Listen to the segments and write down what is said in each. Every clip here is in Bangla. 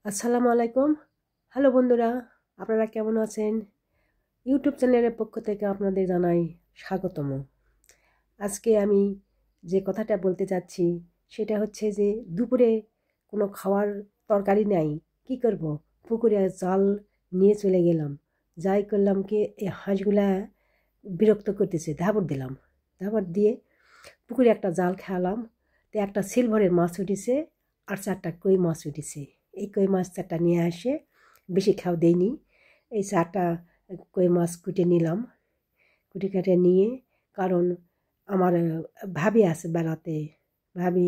আসসালামু আলাইকুম। হ্যালো বন্ধুরা, আপনারা কেমন আছেন? ইউটিউব চ্যানেলের পক্ষ থেকে আপনাদের জানাই স্বাগতম। আজকে আমি যে কথাটা বলতে চাচ্ছি সেটা হচ্ছে যে দুপুরে কোনো খাওয়ার তরকারি নাই, কি করব? পুকুরে জাল নিয়ে চলে গেলাম। যাই করলাম কি, এই হাঁসগুলা বিরক্ত করতেছে, ধাবর দিলাম। ধাবর দিয়ে পুকুরে একটা জাল খেলাম। তো একটা সিলভারের মাছ উঠেছে আর 4টা কই মাছ উঠেছে। এই কই মাছ 4টা নিয়ে আসে, বেশি খাও দেয়নি। এই 4টা কই মাছ কুটে নিলাম। কুটে কাটে নিয়ে, কারণ আমার ভাবি আছে বেড়াতে। ভাবি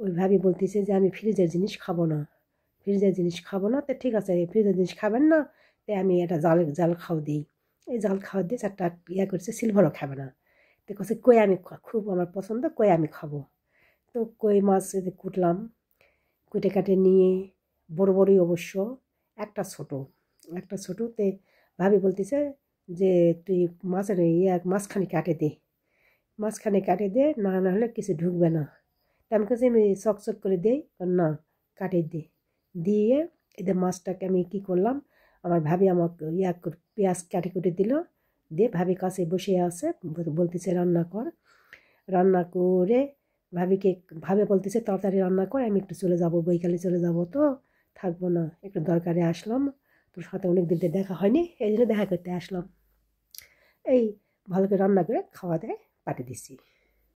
ওই ভাবি বলতেছে যে আমি ফ্রিজের জিনিস খাবো না, ফ্রিজের জিনিস খাবো না। তো ঠিক আছে, ফ্রিজের জিনিস খাবেন না, তো আমি এটা জাল খাও দিই। এই জাল খাওয়া দিয়ে 4টা করছে, সিলভারও খাবে না। তো কাছে কই আমি খুব আমার পছন্দ, কই আমি খাবো। তো কই মাছ কুটলাম, কুটে কাটে নিয়ে, বড় বড়ই অবশ্য, একটা ছোট, একটা ছোটোতে ভাবি বলতেছে যে তুই মাছের মাঝখানে কাটে দে, মাঝখানে কাটে দে, না না হলে কিছু ঢুকবে না। তা আমি কাছে আমি চকচক করে দেই, না কাটে দে। দিয়ে এদের মাছটাকে আমি কী করলাম, আমার ভাবি আমাকে পেঁয়াজ কাটে কুটে দিল। দিয়ে ভাবি কাছে বসে আছে, বলতেছে রান্না কর। রান্না করে ভাবিকে, ভাবে বলতেছে তাড়াতাড়ি রান্না কর, আমি একটু চলে যাব, বৈকালে চলে যাব, তো থাকবো না, একটু দরকারে আসলাম, তোর সাথে অনেক দিন থেকে দেখা হয়নি, এই জন্য দেখা করতে আসলাম। এই ভালো করে রান্না করে খাওয়া দাওয়া পাঠিয়ে দিছি।